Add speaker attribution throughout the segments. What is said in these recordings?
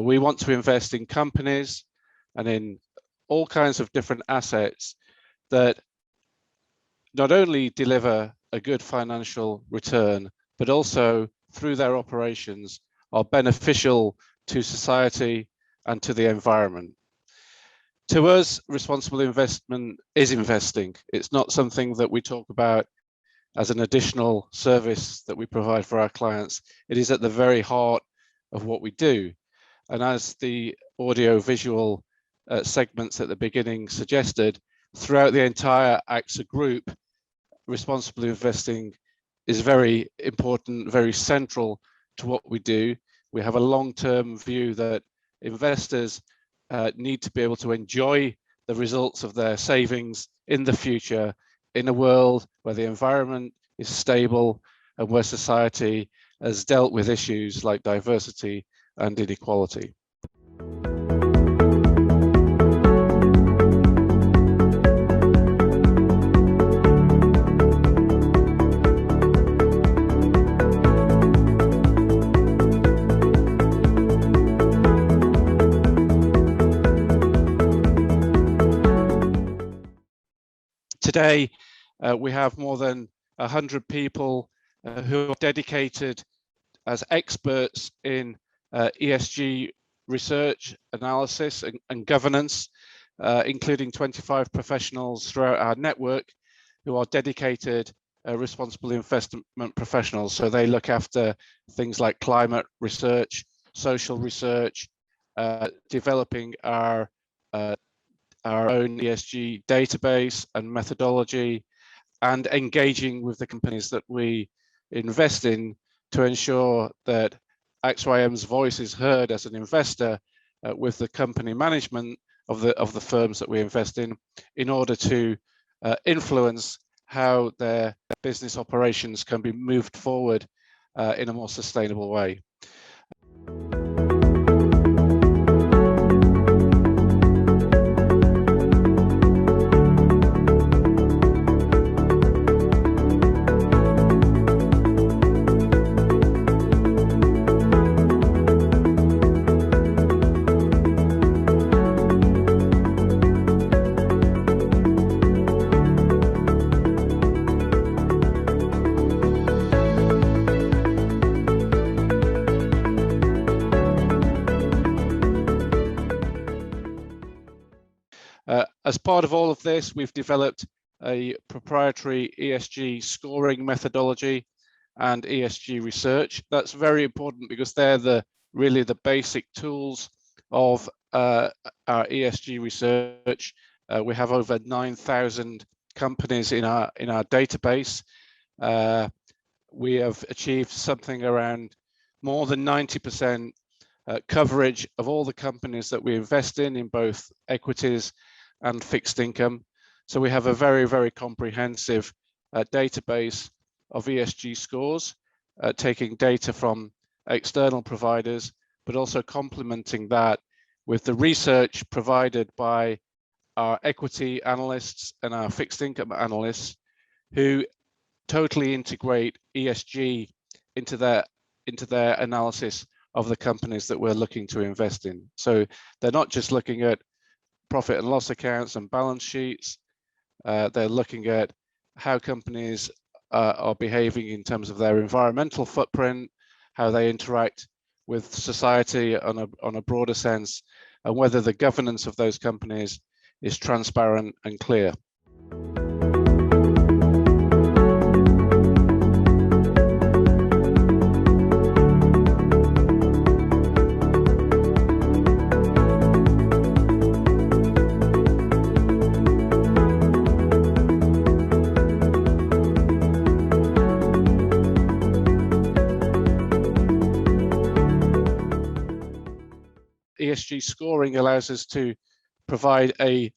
Speaker 1: We want to invest in companies and in all kinds of different assets that not only deliver a good financial return, but also through their operations are beneficial to society and to the environment. To us, responsible investment is investing. It's not something that we talk about as an additional service that we provide for our clients. It is at the very heart of what we do. And as the audio-visual segments at the beginning suggested, throughout the entire AXA group, responsible investing is very important, very central to what we do. We have a long-term view that investors need to be able to enjoy the results of their savings in the future in a world where the environment is stable and where society has dealt with issues like diversity and inequality. Today, we have more than 100 people who are dedicated as experts in ESG research, analysis and governance, including 25 professionals throughout our network who are dedicated responsible investment professionals. So they look after things like climate research, social research, developing our own ESG database and methodology, and engaging with the companies that we invest in to ensure that AXA IM's voice is heard as an investor with the company management of the firms that we invest in order to influence how their business operations can be moved forward in a more sustainable way. As part of all of this, we've developed a proprietary ESG scoring methodology and ESG research. That's very important because they're really the basic tools of our ESG research. We have over 9,000 companies in our database. We have achieved something around more than 90% coverage of all the companies that we invest in both equities and fixed income. So we have a very, very comprehensive database of ESG scores, taking data from external providers, but also complementing that with the research provided by our equity analysts and our fixed income analysts, who totally integrate ESG into their analysis of the companies that we're looking to invest in. So they're not just looking at profit and loss accounts and balance sheets. They're looking at how companies are behaving in terms of their environmental footprint, how they interact with society on a broader sense, and whether the governance of those companies is transparent and clear. ESG scoring allows us to provide an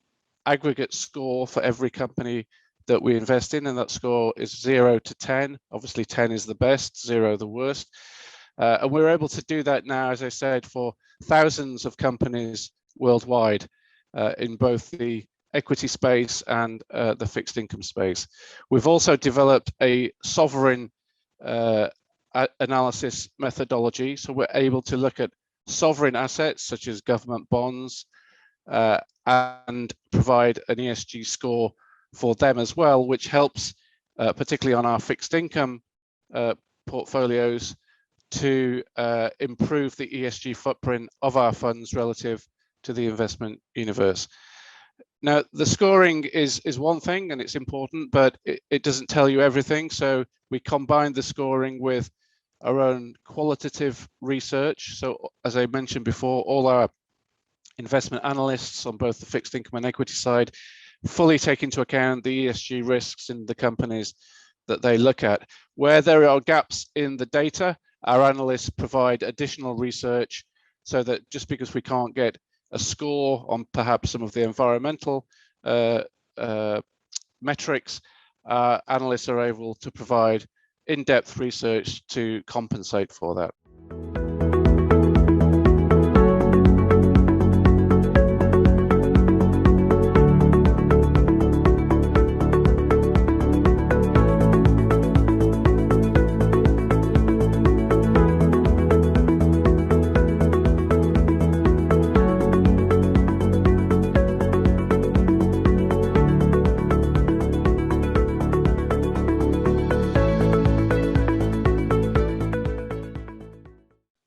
Speaker 1: aggregate score for every company that we invest in, and that score is 0 to 10. Obviously 10 is the best, 0 the worst. And we're able to do that now, as I said, for thousands of companies worldwide in both the equity space and the fixed income space. We've also developed a sovereign analysis methodology, so we're able to look at sovereign assets such as government bonds and provide an ESG score for them as well, which helps particularly on our fixed income portfolios to improve the ESG footprint of our funds relative to the investment universe. Now, the scoring is one thing and it's important, but it doesn't tell you everything. So we combine the scoring with our own qualitative research. So as I mentioned before, all our investment analysts on both the fixed income and equity side fully take into account the ESG risks in the companies that they look at. Where there are gaps in the data, our analysts provide additional research so that just because we can't get a score on perhaps some of the environmental metrics, analysts are able to provide in-depth research to compensate for that.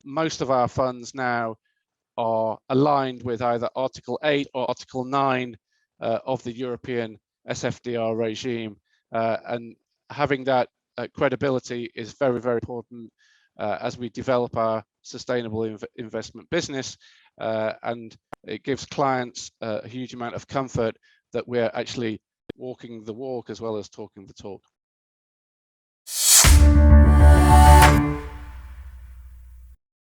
Speaker 1: Most of our funds now are aligned with either Article 8 or Article 9 of the European SFDR regime. And having that credibility is very, very important as we develop our sustainable investment business. And it gives clients a huge amount of comfort that we're actually walking the walk as well as talking the talk.